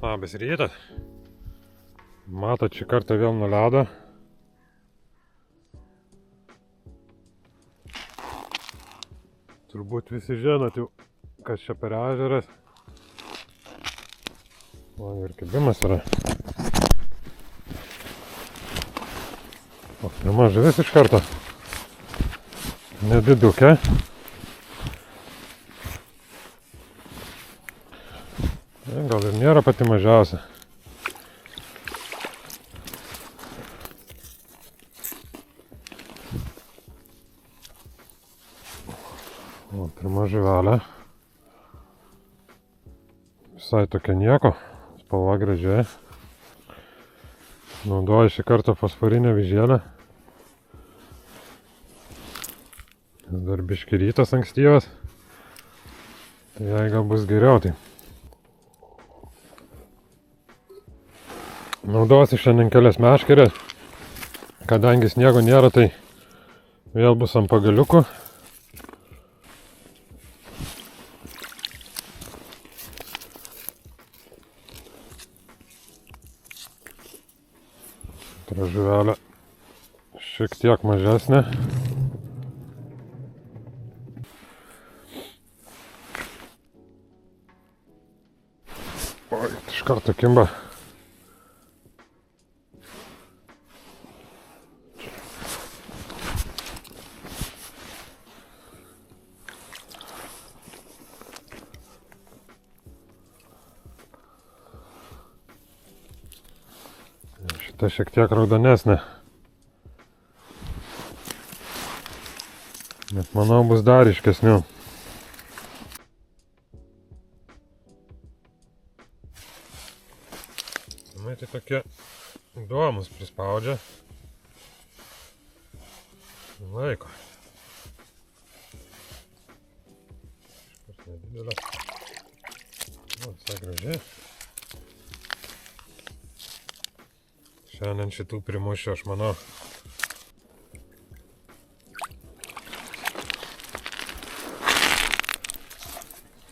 Labas rytas. Matot, šį kartą vėl nuleido. Turbūt visi žinot jau, kas čia per ežeras. O, ir kibimas yra. O, pirma žuvis iš karto. Nedidukė. Gal ir nėra pati mažiausia. O, pirma žuvelė. Visai tokia nieko. Spalva gražiai. Naudoju šį kartą fosforinę vyžėlę. Dar biški rytas ankstyvas. Tai jai gal bus geriau tai. Naudosiu šiandien kelias meškerės. Kadangi sniego nėra, tai vėl bus ant pagaliukų. Žuvelė šiek tiek mažesnė. Oi, iš karto kimba. Šita šiek tiek raudonesnė. Bet manau bus dar ryškesnių. Tai tokie įdomus prispaudžia. Laiko. Kažkas nedidelė. O, visai gražiai. Šiandien šitų primušiu, aš manau.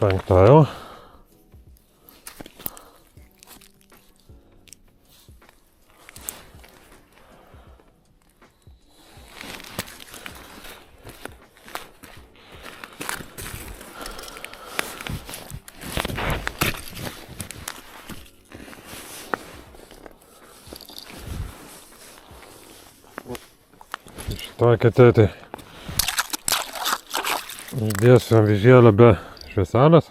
Penktą jau. Šitoj ketė tai uždėsiu vyžėlę be švieselės.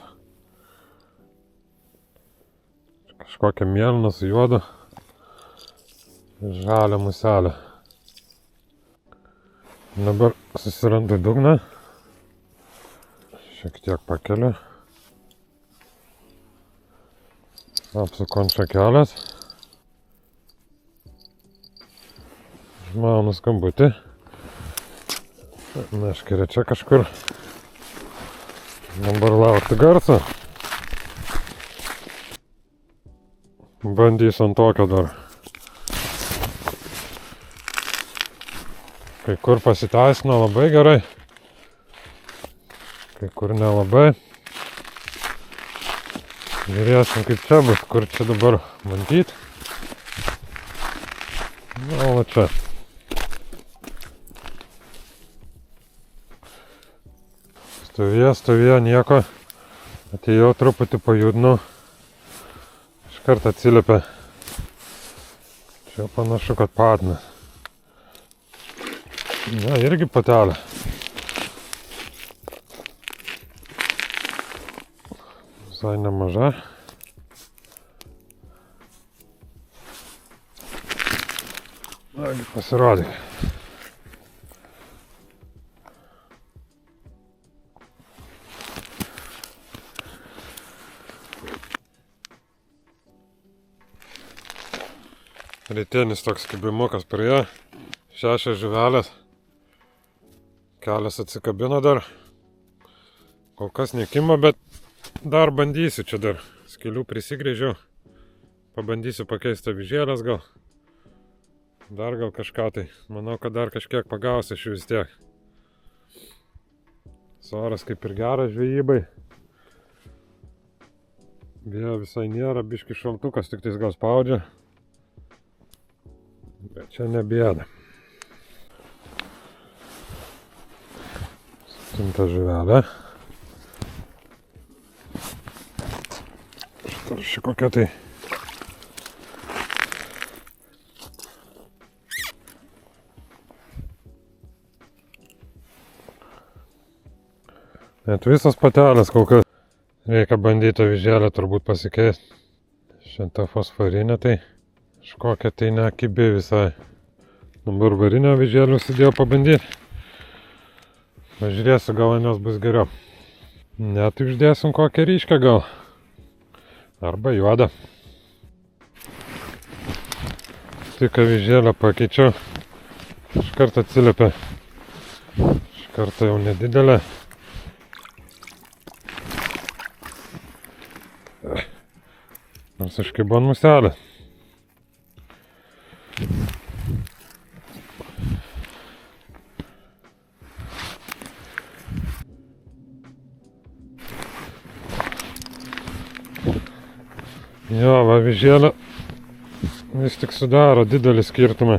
Kažkokią mėlyną su juodu žalią muselę. Dabar susirandu dugną. Šiek tiek pakeliu. Apsuku ant šakelės. Žmaunu skambutį. Meškerė čia kažkur. Dabar laukti garso. Bandysiu ant tokio dar. Kai kur pasiteisino labai gerai. Kai kur nelabai. Žiūrėsim kaip čia bus, kur čia dabar bandyti. Na, o čia. Stovėjo, nieko. Atėjau truputį pajudinau. Iškart atsiliepė. Čia panašu, kad patinas. Na, irgi patelė. Visai nemaža. Nagi pasirodė. Rytienis toks kibimukas praėjo, 6 žuvelės, kelias atsikabino dar, kol kas nekimo, bet dar bandysiu čia dar, skilių prisigrėžiau, pabandysiu pakeisti vyžėlės gal, dar gal kažką tai, manau, kad dar kažkiek pagausiu aš vis tiek. Oras kaip ir geras žvejybai. Vėjo visai nėra, biški šaltukas tik tais gal spaudžia. Bet čia nebėda. Stinta žuvelė. Štarši kokia tai. Net visas patelės kol kas. Reikia bandyti avižėlę turbūt pasikeisti. Šitą fosforinę tai kažkokia tai nekibi visai. Dabar varinę avižėlę užsidėjau pabandyti. Pažiūrėsiu, gal ant jos bus geriau. Net uždėsim kokią ryškę gal. Arba juodą. Tik avižėlę pakeičiau. Iškart atsiliepia. Iškart jau nedidelė. Nors iškibo ant muselės. Jo, va avižėlė vis tik sudaro didelį skirtumą.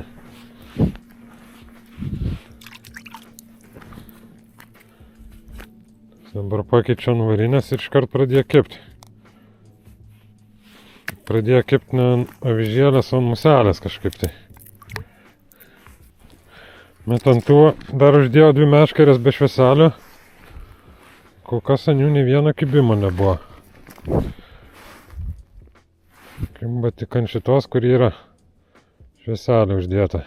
Dabar pakeičiu ant varinės ir iškart pradėjo kepti. Pradėjo kepti ne avižėlės, o ant muselės kažkaip tai. Bet ant tų dar uždėjau 2 meškerės be švieselio. Kol kas ant jų nei vieno kibimo nebuvo. Kimba tik ant šitos, kur yra švieselė uždėta.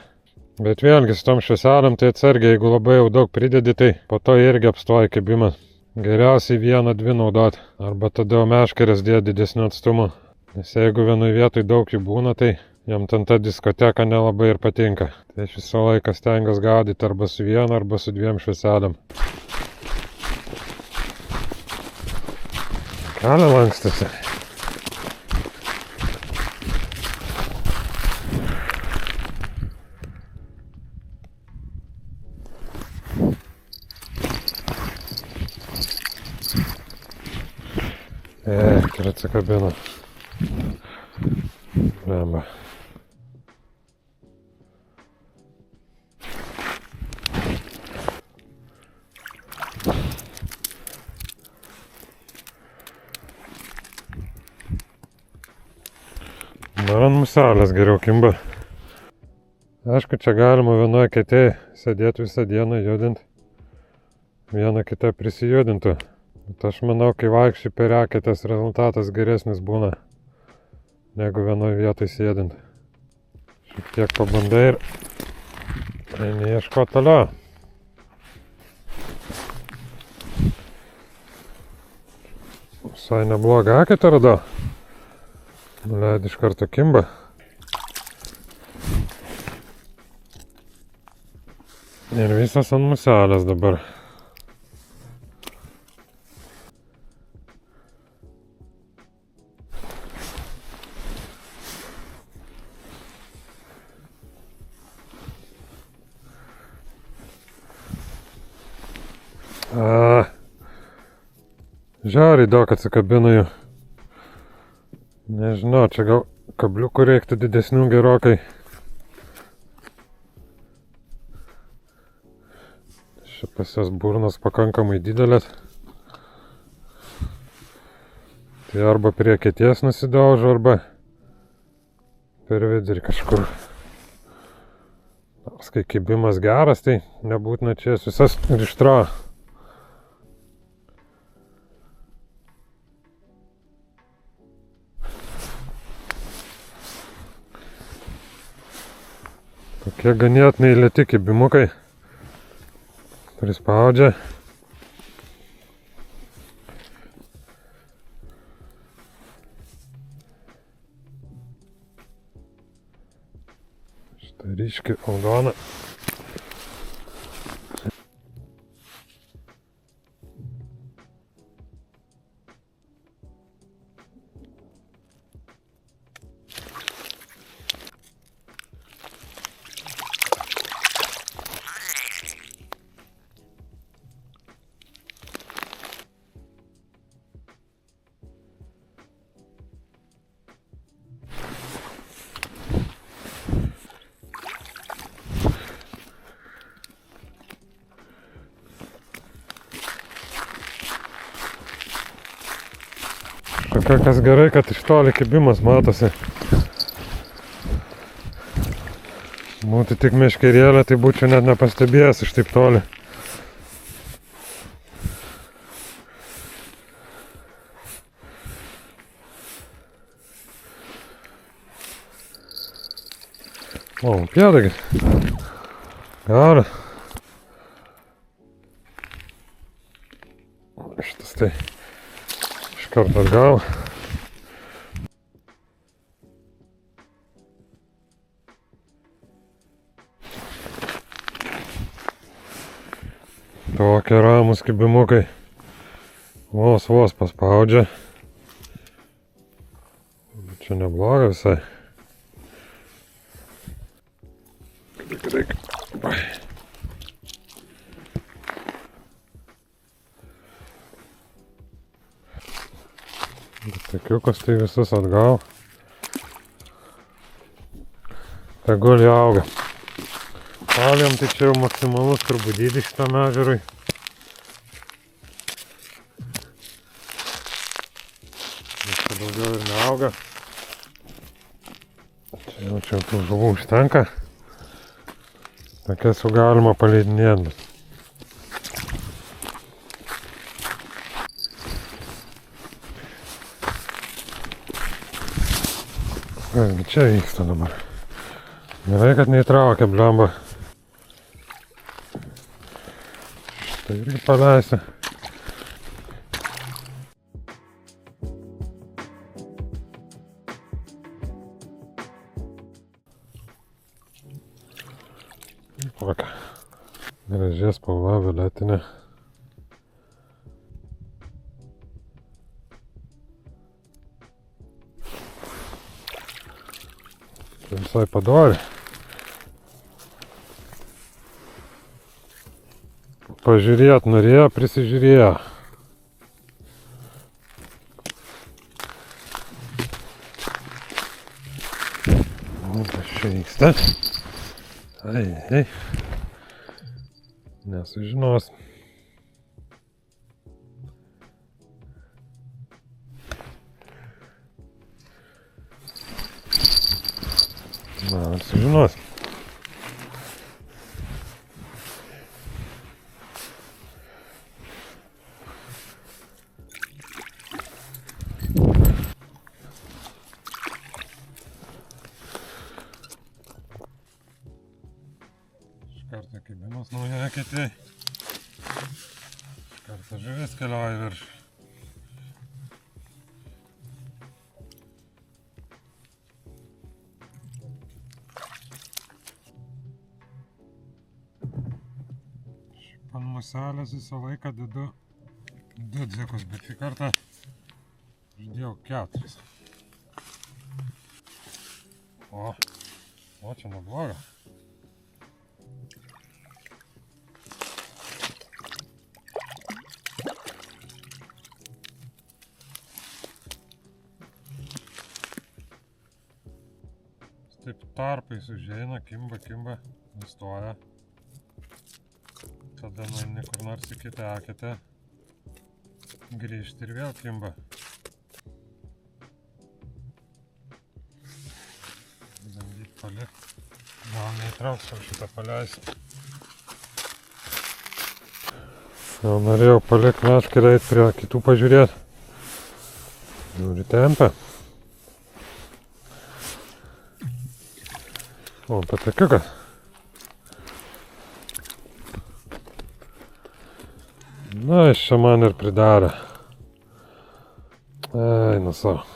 Bet vėlgi su tom švieselėm tai atsargiai, jeigu labai jau daug pridedi, tai po to irgi apstoja kibimas. Geriausiai 1-2 naudot, arba tada meškerės dėti didesniu atstumu. Nes jeigu vienoj vietoj daug jų būna, tai jam ten ta diskoteka nelabai ir patinka. Tai aš visą laiką stengiuosi gaudyti arba su 1, arba su 2 švieselėm. Kalė lankstasi. Ir atsikabino. Lemba. Dar ant muselės geriau kimba. Aišku, čia galima vienoje kėtėje sėdėti visą dieną, judint. Vieną kitą prisijudintų. Bet aš manau, kai vaikščiai per eketės, rezultatas geresnis būna, negu vienoje vietoje sėdint. Šiek tiek pabandai ir eini ieškoti toliau. Visai neblogą eketę radau. Nuleid iš karto kimba. Ir visas ant muselės dabar. Žiauriai daug atsikabino jų. Nežinau, čia gal kabliukų reiktų didesnių gerokai. Čia pas jas burnos pakankamai didelės. Tai arba prie kėties nusidaužo, arba per vidurį kažkur. Nors kai kibimas geras, tai nebūtina čia visas ištraukia. Tokie ganėtinai lėti kibimukai. Prispaudžia. Šitą ryškį aldoną. Kas gerai, kad iš toli kibimas matosi. Būtų tik meškerėlė, tai būčiau net nepastebėjęs iš taip toli. O, upėdagis. Geras. Šitas tai iš karto atgal. Tokie ramus kibimukai. Vos paspaudžia. Čia nebloga visai. Takiukas tai visus atgal. Tegul jie auga. Paliam tai čia jau maksimalus turbūt dydis šitam ežerui. Čia daugiau ir neauga. Čia tų žuvų užtenka. Tokias jau galima paleidinėti. Kasgi čia vyksta dabar? Gerai, kad neįtraukia blemba. Šitą irgi paleisiu. Kokia graži spalva, violetinė. Tai visai padori. Pažiūrėt norėjo, prisižiūrėjo. Kas čia vyksta? Ai. Nesužinos. Na, sužinos. Kartą kibimas nauja eketė. Kartą žuvis keliauja virš. Ant muselės visą laiką dedu 2 dzikus, bet šį kartą uždėjau 4. O čia nebloga. Taip tarpais užeina, kimba, nustoja. Tada nueini kur nors į kitą eketę, grįžti ir vėl kimba. Bandyt palikt. Gal neįtrauksiu šitą paleisti. Jau norėjau palikt meškerę, eit prie kitų pažiūrėti. Žiūri tempia. O, patakiukas. Na, iš čia man ir pridarė. Eina savo.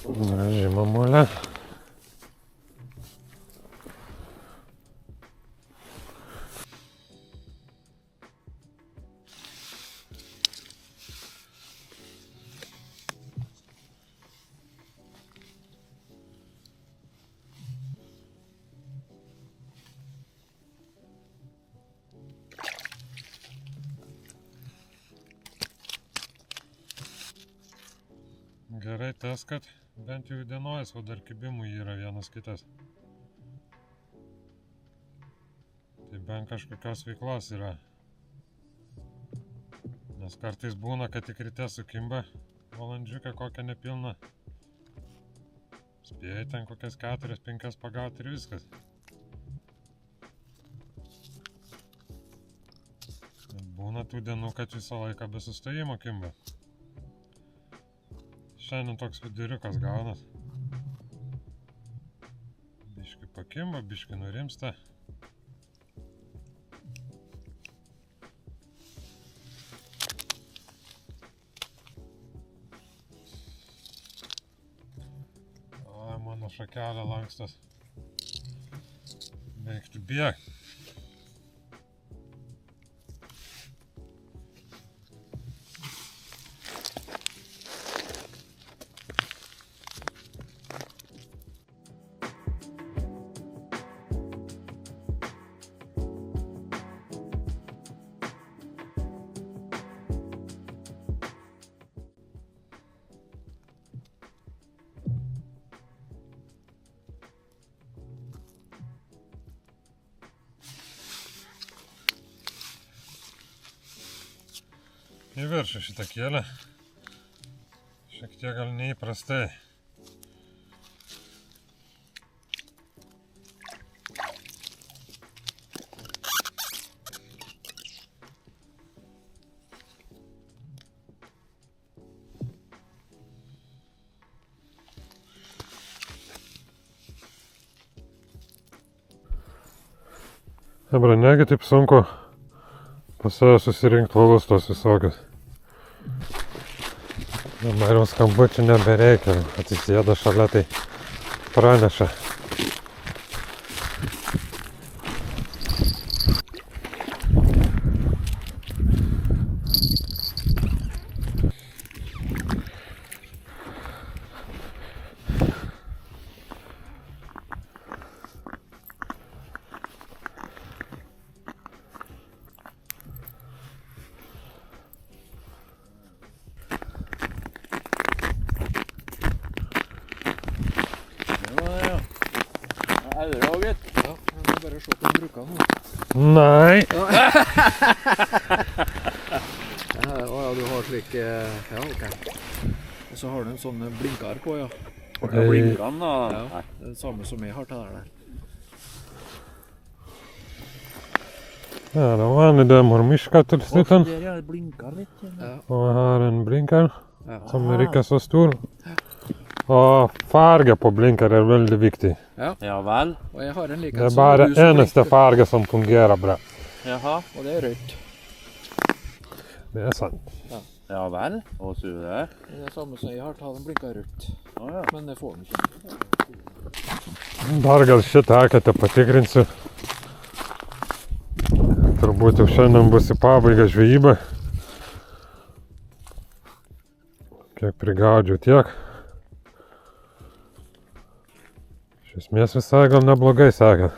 Graži mamulė. Gerai tas, kad bent jau įdienojęs, o dar kibimų yra vienas kitas. bent kažkokios veiklos yra. Nes kartais būna, kad tik ryte sukimba valandžiuką kokią nepilną. Spėjai ten kokias 4-5 pagauti ir viskas. Būna tų dienų, kad visą laiką be sustojimo kimba. Šiandien toks viduriukas gaunas. Biški pakimba, biški nurimsta. Mano šakelė lankstas. Reiktų bėgti. Į viršų šitą kėlę. Šiek tiek gal neįprastai. Hebra, negi taip sunku pas save susirinkti valus tos visokius. Dabar jau skambučių nebereikia, atsisėda šalia, tai praneša. Nei. Ja, du har slik, ja, ok. Og så har du en sånn blinkar på, ja. Blinkene da? Ja, det er det samme som jeg har til der. Ja, det var en idé mormiska til slutten. Der, ja, det blinker litt. Ja. Og jeg har en blinker Ja. som er ikke så stor. Og farge på blinker er veldig viktig. Ja vel. Og jeg har en like Det er bare eneste farge som fungerer bra. Jaha. Og det er rødt. Det er sant. Ja vel. Og så det. Det er det samme som jeg har til den blinker rødt. Ja. Men det får den ikke. Dar gal šitą aketę patikrinsiu. Turbūt jau šiandien bus į pabaigą žvejyba. Kiek prigaudžiau tiek. Iš esmės visai gal neblogai sekė.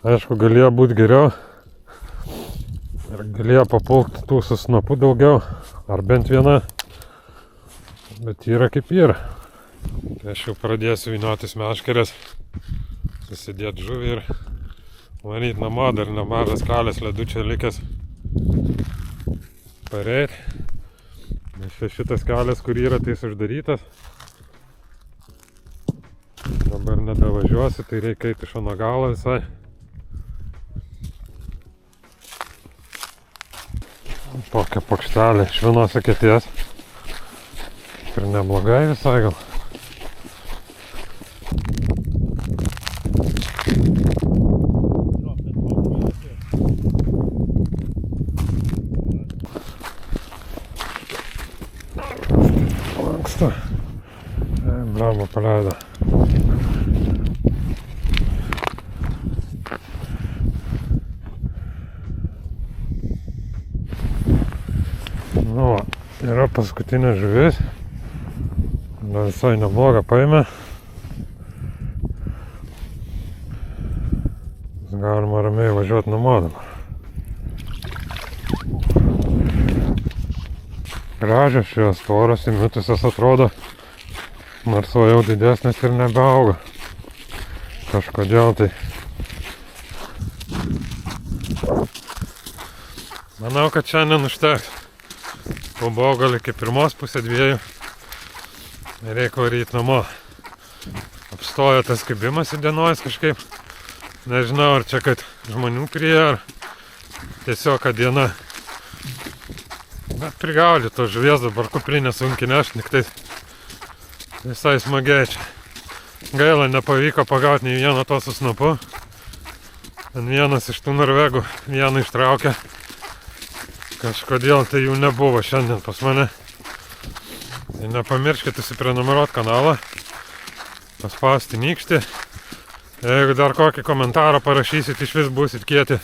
Aišku, galėjo būti geriau. Ir galėjo papulti tų su snapu daugiau. Ar bent viena. Bet yra kaip yra. Tai aš jau pradėsiu vyniotis meškerės. Susidėti žuvį ir varyti namo. Dar nemažas kalės ledučio likęs pareit. Nes šitas kelias, kur yra, tai jis uždarytas. Dabar nedavažiuosi, tai reikia eiti iš ano galo visai. Tokia pakštelė iš vienos eketės. Ir neblogai visai gal. Lanksto. Blemba paleido. Nu va, yra paskutinė žuvis. Dar visai neblogą paėmė. Galima ramiai važiuoti namo dabar. Gražios šios storos įmitusios atrodo. Nors jau didesnės ir nebeauga. Kažkodėl tai. Manau, kad šiandien užteks. Pabuvau gal iki 1:30. Reikia varyti namo. Apstojo tas kibimas įdienojęs kažkaip. Nežinau, ar čia kad žmonių prie, ar tiesiog kad diena. Bet prigaudė to žuvies, dabar kuprinė sunkiai nešt, tik tai visai smagiai čia. Gaila, nepavyko pagauti nei vieno to su snapu. Ten vienas iš tų norvegų vieną ištraukė. Kažkodėl tai jų nebuvo šiandien pas mane. Tai nepamirškite užsiprenumeruoti kanalą, paspausti nykštį. Jeigu dar kokį komentarą parašysit, iš vis būsit kieti.